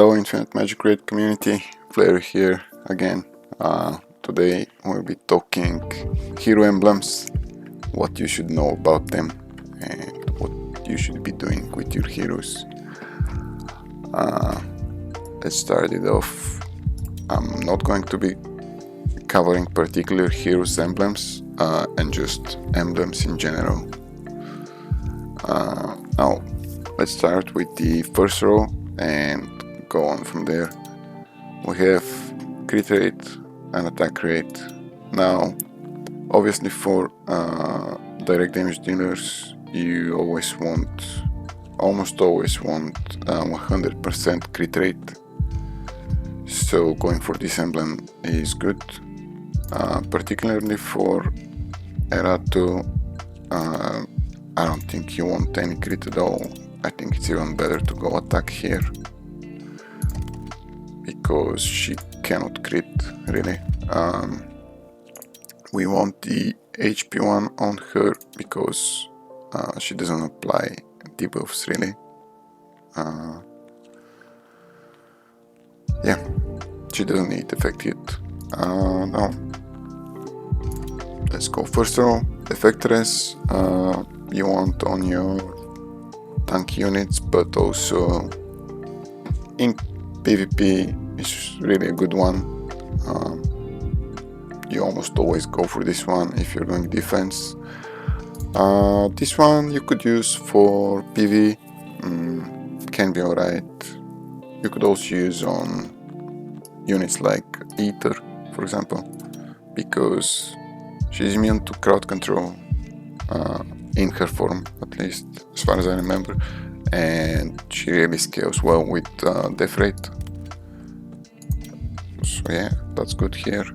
Hello Infinite Magicraid community, Flaery here again. Today we'll be talking hero emblems, what you should know about them and what you should be doing with your heroes. Let's start it off. I'm not going to be covering particular heroes emblems and just emblems in general. Now let's start with the first row and go on from there. We have crit rate and attack rate. Now obviously for direct damage dealers you almost always want 100% crit rate, so going for this emblem is good, particularly for era 2. I don't think you want any crit at all. I think it's even better to go attack here, because she cannot crit really. We want the HP one on her because she doesn't apply debuffs really. Yeah, she doesn't need effect hit. Now let's go first row. Effect res you want on your tank units, but also in PvP is really a good one. You almost always go for this one if you're doing defense. This one you could use for PV, can be alright. You could also use on units like Ether, for example, because she's immune to crowd control, in her form at least, as far as I remember, and she really scales well with death rate. So yeah, that's good here.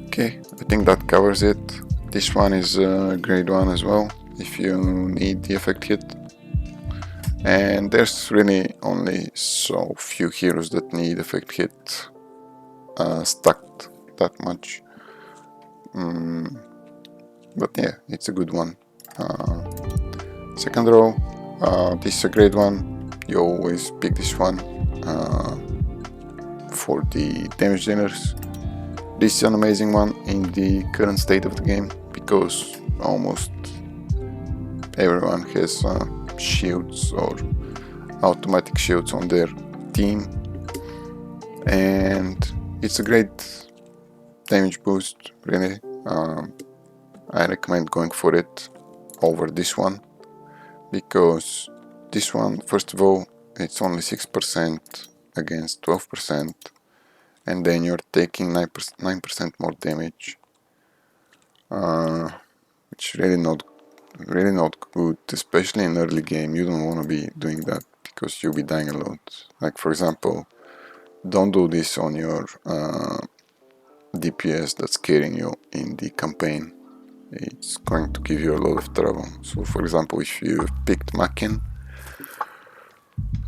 Okay, I think that covers it. This one is a grade 1 as well, if you need the effect hit. And there's really only so few heroes that need effect hit stacked that much. But yeah, it's a good one. Second row, this is a grade 1. You always pick this one for the damage dealers. This is an amazing one in the current state of the game, because almost everyone has shields or automatic shields on their team, and it's a great damage boost really. I recommend going for it over this one, because this one, first of all, it's only 6% against 12%, and then you're taking 9% more damage, which really not good, especially in early game. You don't want to be doing that, because you'll be dying a lot. Like for example, don't do this on your DPS that's carrying you in the campaign. It's going to give you a lot of trouble. So for example, if you picked Makin,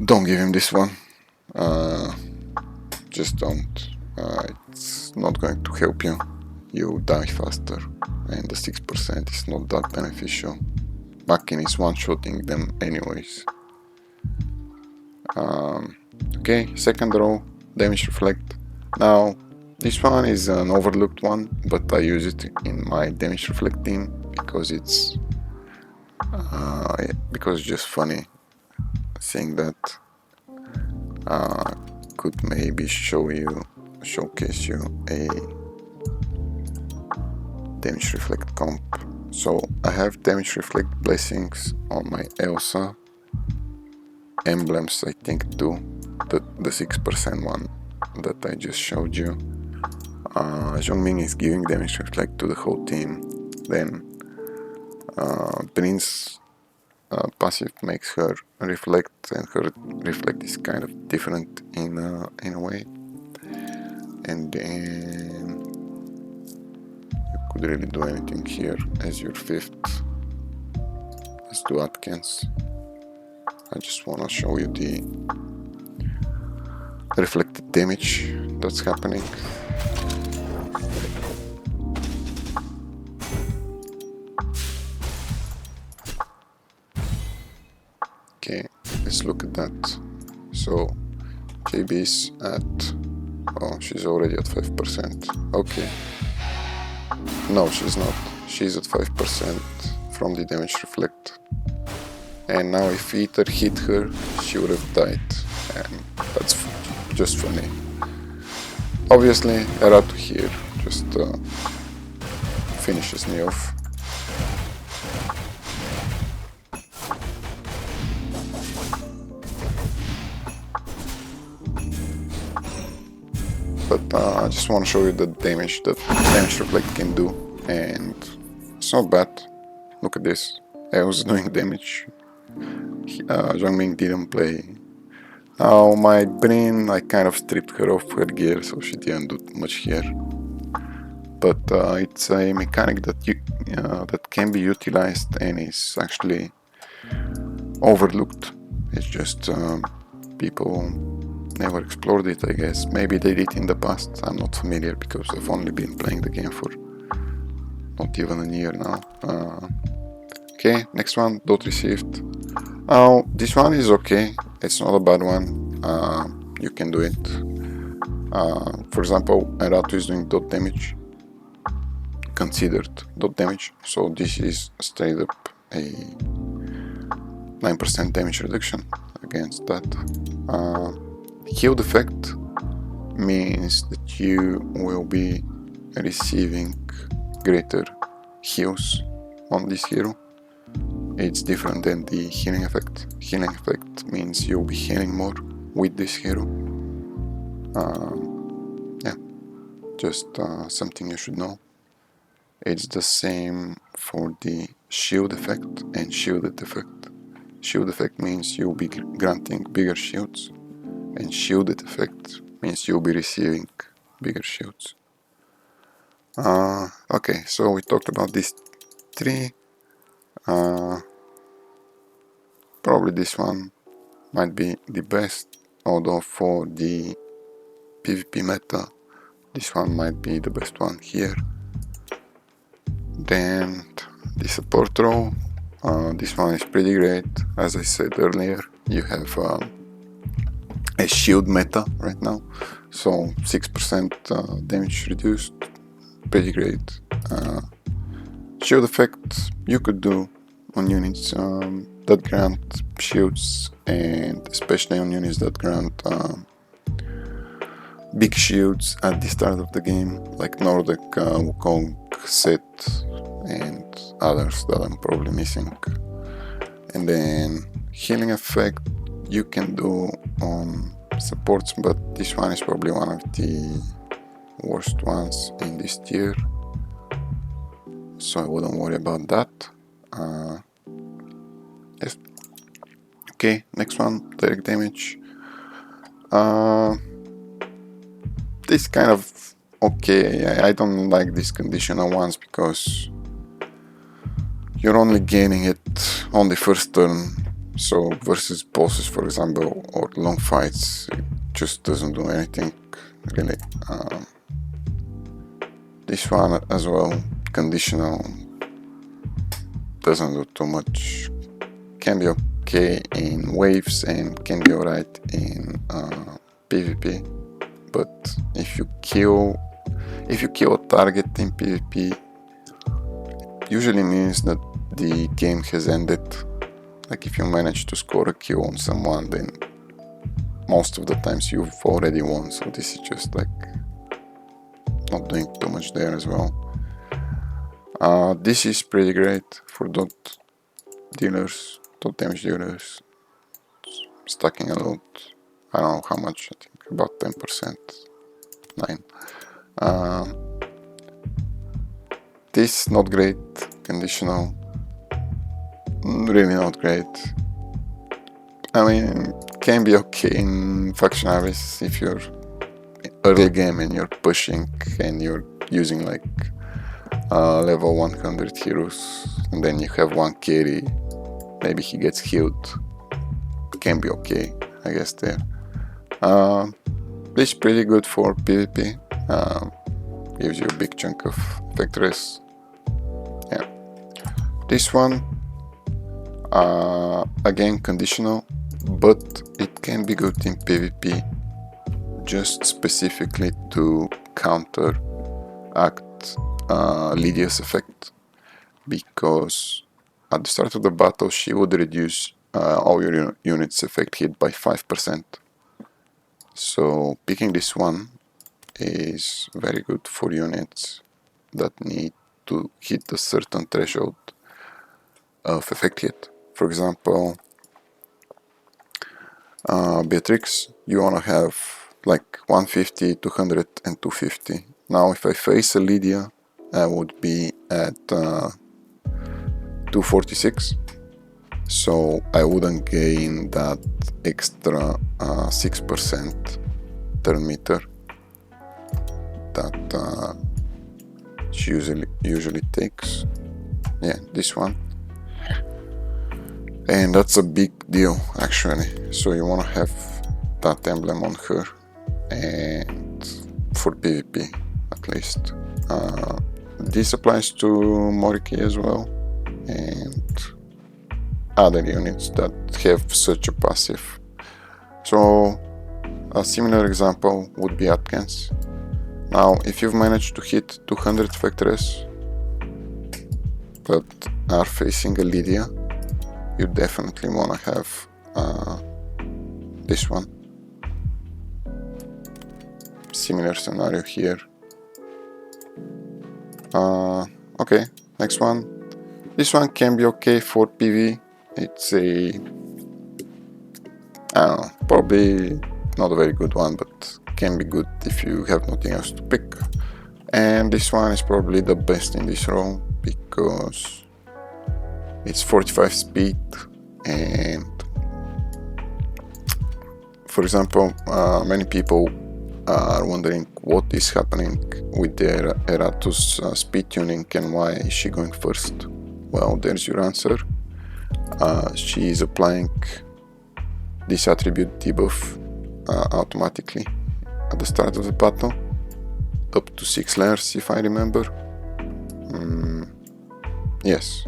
don't give him this one. Just don't. It's not going to help you. You die faster, and the 6% is not that beneficial. Makin is one-shotting them anyways. Okay, second row, damage reflect. Now this one is an overlooked one, but I use it in my damage reflect team because it's just funny seeing that. Could maybe showcase you a damage reflect comp. So I have damage reflect blessings on my Elsa. Emblems I think too, the 6% one that I just showed you. Zhongming is giving damage reflect to the whole team. Then Prince passive makes her reflect, and her reflect is kind of different in a way. And then you could really do anything here as your 5th. Let's do Atkins. I just want to show you the reflected damage that's happening. Okay, let's Let's look at that. So JB's at, oh, she's already at 5%. Okay. No, she's not. She's at 5% from the damage reflect. And now if Ether hit her, she would have died. And that's just funny. Obviously, Eratu here just finishes me off. But I just want to show you the damage that damage reflect can do, and it's not bad. Look at this. I was doing damage. Zhangming didn't play. Now my brain, I kind of stripped her of her gear, so she didn't do much here. But it's a mechanic that that can be utilized and is actually overlooked. It's just people never explored it, I guess. Maybe they did in the past. I'm not familiar because I've only been playing the game for not even a year now. Okay, next one, dot received. Now, this one is okay. It's not a bad one. You can do it. For example, Eratu is doing dot damage. Considered dot damage. So this is straight up a 9% damage reduction against that. Healed effect means that you will be receiving greater heals on this hero. It's different than the healing effect. Healing effect means you'll be healing more with this hero. Yeah, just something you should know. It's the same for the shield effect and shielded effect. Shield effect means you'll be granting bigger shields, and shielded effect means you'll be receiving bigger shields. Okay, so we talked about these three. Probably this one might be the best, although for the PvP meta, this one might be the best one here. Then the support role, this one is pretty great. As I said earlier, you have a shield meta right now, so 6% damage reduced, pretty great. Shield effect you could do on units that grant shields, and especially on units that grant big shields at the start of the game, like Nordic, Wukong, Set, and others that I'm probably missing. And then healing effect you can do on supports, but this one is probably one of the worst ones in this tier, so I wouldn't worry about that. Yes. Okay, next one, direct damage. This kind of okay. I don't like these conditional ones because you're only gaining it on the first turn. So versus bosses, for example, or long fights, it just doesn't do anything really. This one as well, conditional, doesn't do too much. Can be okay in waves and can be alright in PvP, but if you kill a target in PvP, usually means that the game has ended. Like if you manage to score a kill on someone, then most of the times you've already won, so this is just like not doing too much there as well. This is pretty great for dot dealers, dot damage dealers, stacking a lot. I don't know how much, I think about 10%, 9. This not great, conditional, really not great. I mean, can be okay in Factionaries if you're early game and you're pushing and you're using like level 100 heroes, and then you have one carry, maybe he gets healed, can be okay, I guess there. This is pretty good for PvP, gives you a big chunk of effect. Yeah. This one, again conditional, but it can be good in PvP, just specifically to counteract Lydia's effect, because at the start of the battle she would reduce all your units' effect hit by 5%. So picking this one is very good for units that need to hit a certain threshold of effect hit. For example, Beatrix, you wanna have like 150, 200 and 250. Now if I face a Lydia, I would be at 246, so I wouldn't gain that extra 6% turn meter that she usually takes. Yeah, this one. And that's a big deal actually, so you want to have that emblem on her, and for PvP at least. This applies to Moriki as well, and other units that have such a passive. So a similar example would be Atkins. Now if you've managed to hit 200 Factors that are facing a Lydia, you definitely want to have this one. Similar scenario here. Okay, next one. This one can be okay for PV. It's a, I don't know, probably not a very good one, but can be good if you have nothing else to pick. And this one is probably the best in this row because it's 45 speed, and for example, many people are wondering what is happening with their Eratus speed tuning and why is she going first. Well, there's your answer. She is applying this attribute debuff automatically at the start of the battle, up to 6 layers if I remember. Yes,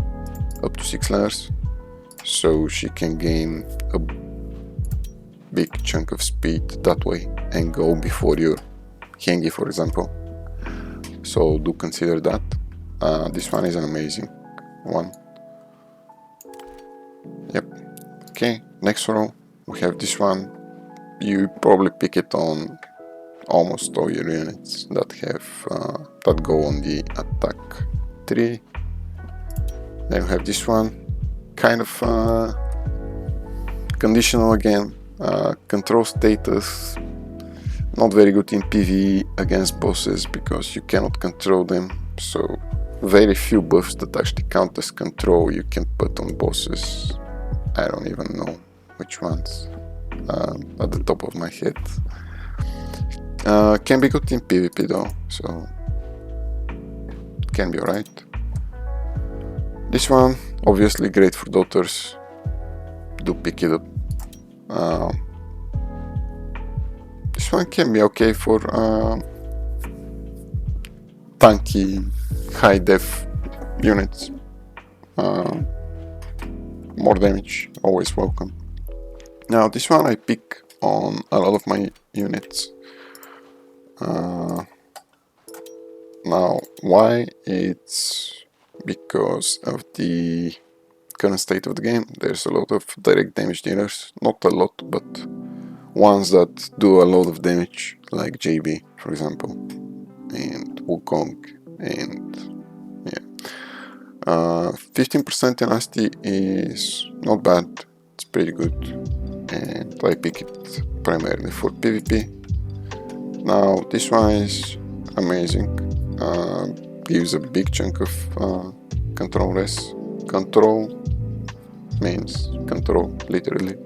up to 6 layers, so she can gain a big chunk of speed that way and go before your Hengi, for example. So do consider that. This one is an amazing one. Yep. Okay, next row we have this one. You probably pick it on almost all your units that have that go on the attack 3. Then we have this one, kind of conditional again. Control status, not very good in PvE against bosses because you cannot control them, so very few buffs that actually count as control you can put on bosses. I don't even know which ones at the top of my head. Can be good in PvP though, so can be alright. This one, obviously great for daughters, do pick it up. This one can be okay for tanky, high def units. More damage, always welcome. Now this one I pick on a lot of my units. Now why? It's because of the current state of the game. There's a lot of direct damage dealers, not a lot, but ones that do a lot of damage, like JB for example, and Wukong, and yeah. 15% tenacity is not bad, it's pretty good, and I pick it primarily for PvP. Now this one is amazing, gives a big chunk of control res. Control means control, literally,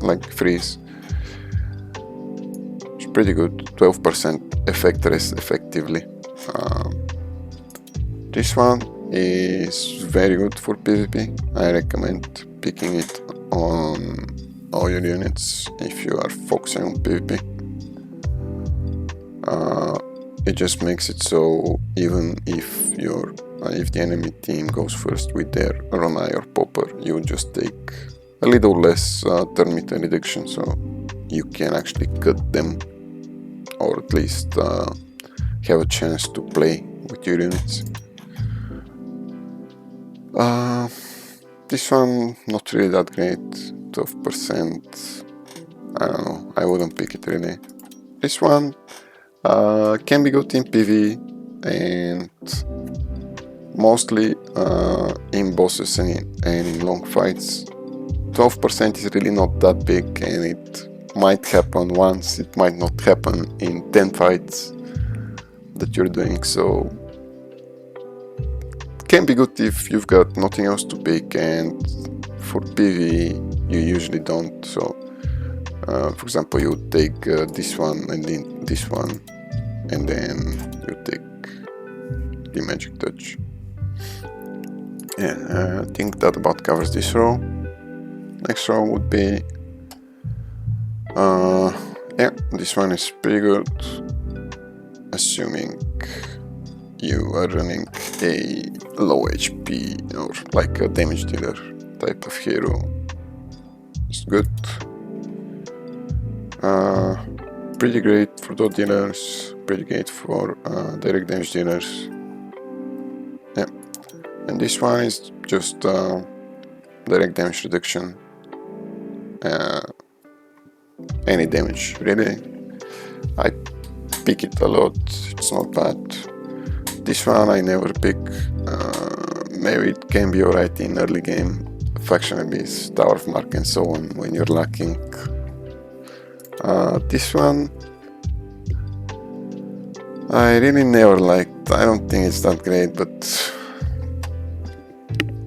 like freeze. It's pretty good, 12% effect res effectively. This one is very good for PvP. I recommend picking it on all your units if you are focusing on PvP. It just makes it so even if the enemy team goes first with their Ronai or Popper, you just take a little less turn meter reduction, so you can actually cut them, or at least have a chance to play with your units. This one not really that great, 12%. I don't know, I wouldn't pick it really. This one can be good in PV and mostly in bosses and in long fights. 12% is really not that big, and it might happen once, it might not happen in 10 fights that you're doing, so it can be good if you've got nothing else to pick, and for PV you usually don't. So for example, you would take this one and then this one, and then you take the magic touch. Yeah, I think that about covers this row. Next row would be yeah, this one is pretty good, assuming you are running a low HP or like a damage dealer type of hero. It's good. Pretty great for dot dealers, pretty great for direct damage dealers. Yeah, and this one is just direct damage reduction. Any damage really. I pick it a lot, it's not bad. This one I never pick. Maybe it can be alright in early game, faction abyss, tower of mark and so on when you're lacking. This one I really never liked. I don't think it's that great, but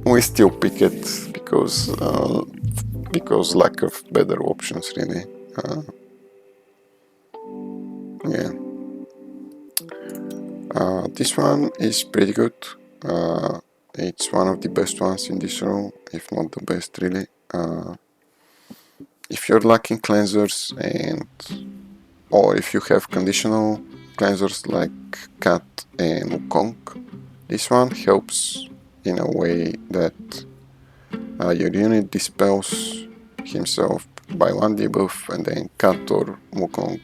we still pick it because lack of better options really. Yeah. This one is pretty good. It's one of the best ones in this row, if not the best really. If you're lacking cleansers or if you have conditional cleansers like Cat and Wukong, this one helps in a way that your unit dispels himself by one debuff, and then Cat or Wukong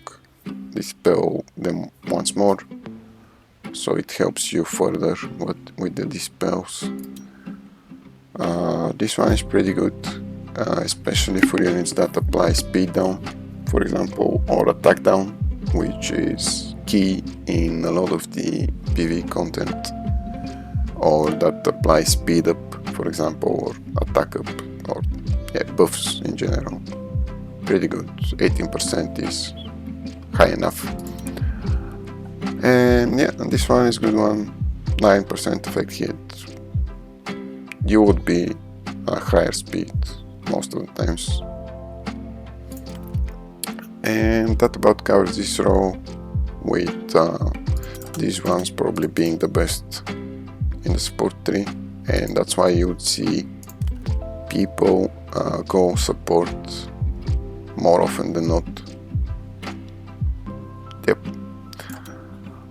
dispel them once more, so it helps you further with the dispels. This one is pretty good, especially for units that apply speed down, for example, or attack down, which is key in a lot of the PV content, or that apply speed up, for example, or attack up, or yeah, buffs in general. Pretty good. 18% is high enough. And yeah, this one is a good one. 9% effect hit. You would be a higher speed most of the times. And that about covers this row, with these ones probably being the best in the support tree, and that's why you would see people go support more often than not. Yep.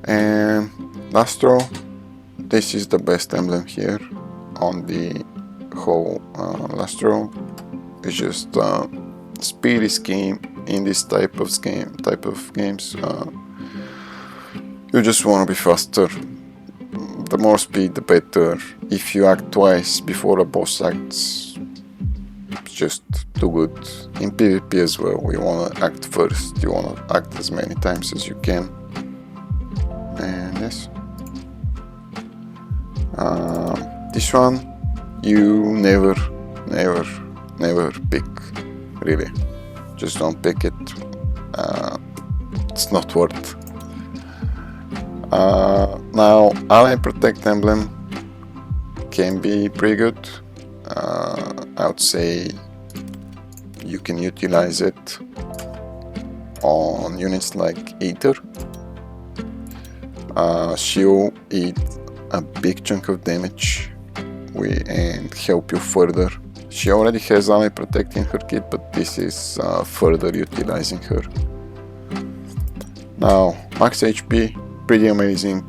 And last row, this is the best emblem here on the whole last row. It's just speed is key in this type of games. You just want to be faster. The more speed, the better. If you act twice before a boss acts, it's just too good. In PvP as well, you want to act first. You want to act as many times as you can. And yes, this one you never pick, really. Just don't pick it. It's not worth. Now, Ally Protect emblem can be pretty good. I would say you can utilize it on units like Ether. She'll eat a big chunk of damage and help you further. She already has Ally Protect in her kit, but this is further utilizing her. Now, max HP, pretty amazing.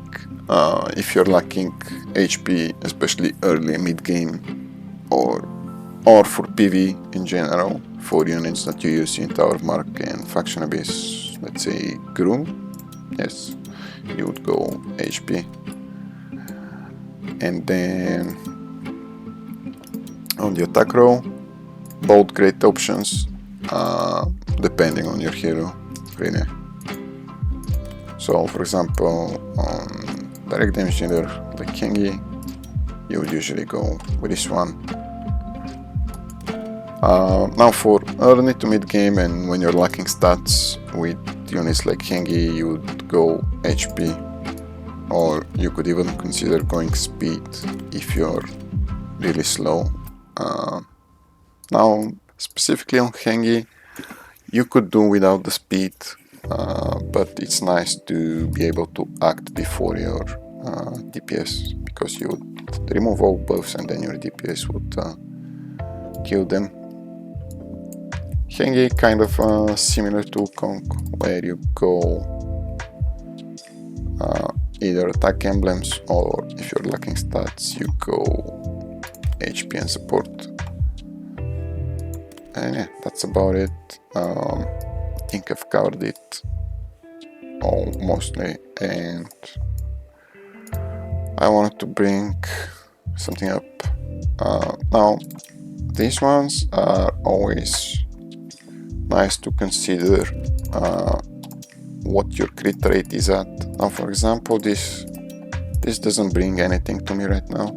If you're lacking HP, especially early mid game, or or for PV in general, for units that you use in Tower Mark and Faction Abyss, let's say Gru, yes, you would go HP. And then on the attack row, both great options, depending on your hero, really. So for example, on direct damage dealer like Kengi, you would usually go with this one. Now for early to mid game and when you're lacking stats with units like Kengi, you would go HP, or you could even consider going speed if you're really slow. Now specifically on Hengi, you could do without the speed, but it's nice to be able to act before your DPS, because you would remove all buffs and then your DPS would kill them. Hengi kind of similar to Kong, where you go either attack emblems, or if you're lacking stats, you go HP and support. And yeah, that's about it. I think I've covered it all mostly, and I wanted to bring something up. Now, these ones are always nice to consider what your crit rate is at. Now, for example, this doesn't bring anything to me right now,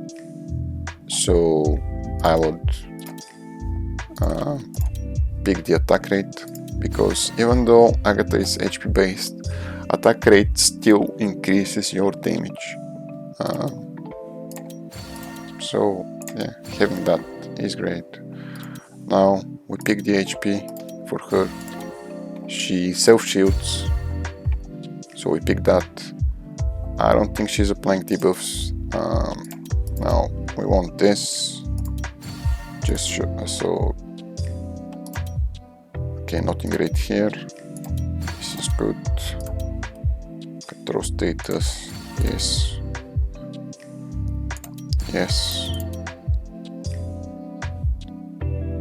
so I would pick the attack rate, because even though Agatha is HP based, attack rate still increases your damage. So yeah, having that is great. Now we pick the HP for her. She self shields, so we pick that. I don't think she's applying debuffs. Now we want this. Just so. Okay, nothing great here. This is good. Control status. Yes. Yes.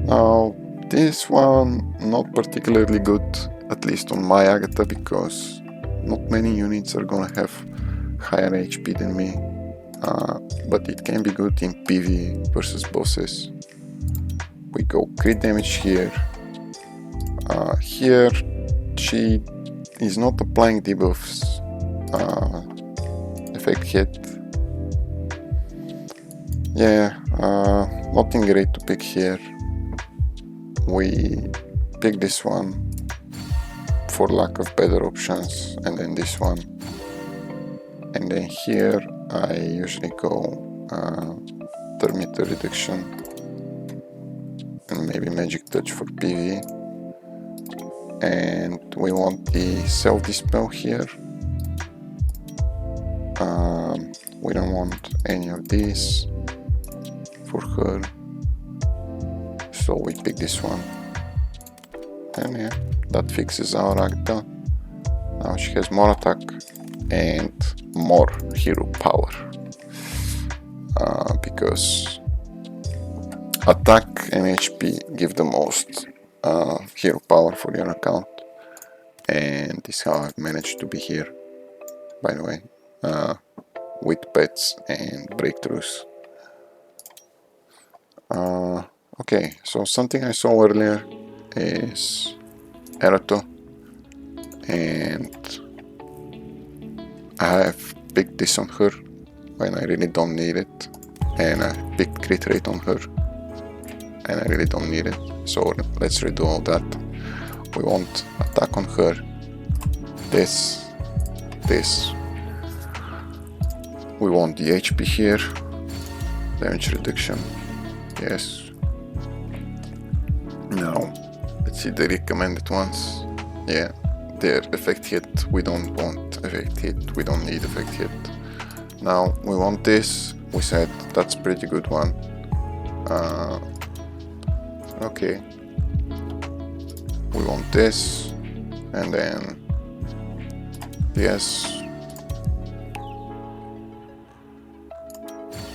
Now this one not particularly good, at least on my Agatha, because not many units are gonna have higher HP than me. But it can be good in PV versus bosses. We go crit damage here. Here she is not applying debuffs. Effect hit. Yeah, nothing great to pick here. We pick this one for lack of better options, and then this one. And then here I usually go thermometer reduction and maybe magic touch for PV. And we want the self-dispel here. We don't want any of these for her, so we pick this one. And yeah, that fixes our Agatha. Now she has more attack and more hero power, because attack and HP give the most hero power for your account, and this is how I've managed to be here, by the way, with pets and breakthroughs. Okay, so something I saw earlier is Erato, and I have picked this on her when I really don't need it, and I picked crit rate on her and I really don't need it, so let's redo all that. We want attack on her, this, we want the HP here, damage reduction, yes. Now let's see the recommended ones. Yeah, their effect hit, we don't want effect hit, we don't need effect hit. Now we want this, we said that's pretty good one. Okay, we want this, and then yes,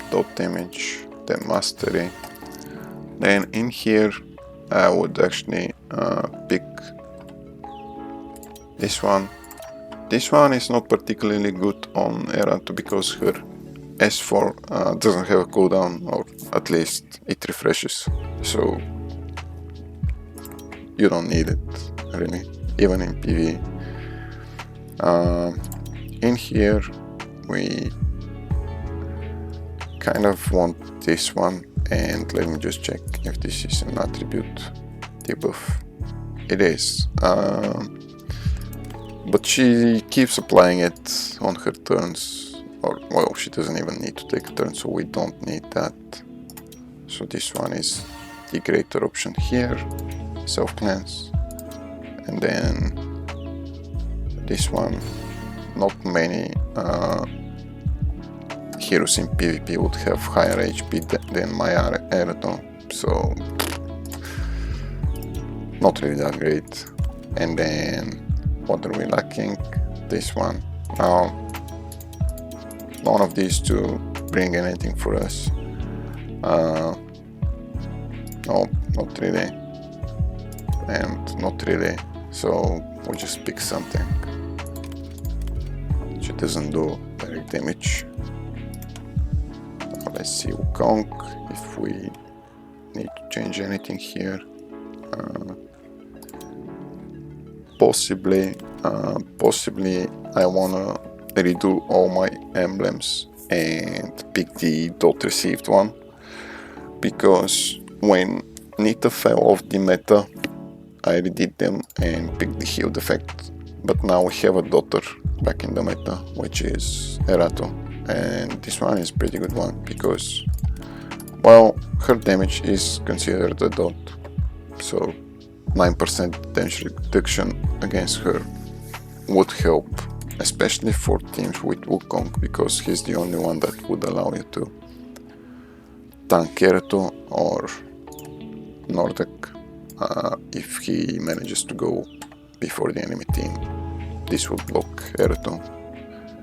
dot damage, then mastery, Then in here I would actually pick this one. This one is not particularly good on Erato because her S4 doesn't have a cooldown, or at least it refreshes, so you don't need it really, even in PvE. In here we kind of want this one, and let me just check if this is an attribute debuff. It is, but she keeps applying it on her turns, or well, she doesn't even need to take a turn, so we don't need that. So this one is the greater option here, self-cleanse, and then this one. Not many heroes in PvP would have higher HP than my Erato, so not really that great. And then what are we lacking? This one. Now, none of these two bring anything for us. No, not really, and not really. So we'll just pick something. She doesn't do direct damage. Now let's see Wukong if we need to change anything here. Possibly I wanna redo all my emblems and pick the dot received one, because when Nita fell off the meta I redid them and picked the healed effect, but now we have a daughter back in the meta, which is Erato, and this one is a pretty good one because, well, her damage is considered a dot, so 9% damage reduction against her would help, especially for teams with Wukong, because he's the only one that would allow you to tank Erato or Nordic if he manages to go before the enemy team. This would block Erato.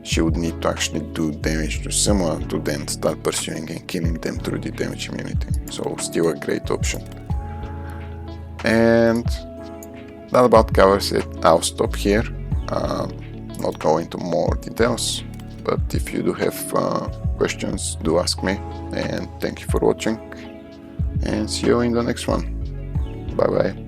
She would need to actually do damage to someone to then start pursuing and killing them through the damage immunity, so still a great option. And that about covers it. I'll stop here, not go into more details, but if you do have questions, do ask me, and thank you for watching, and see you in the next one. Bye bye.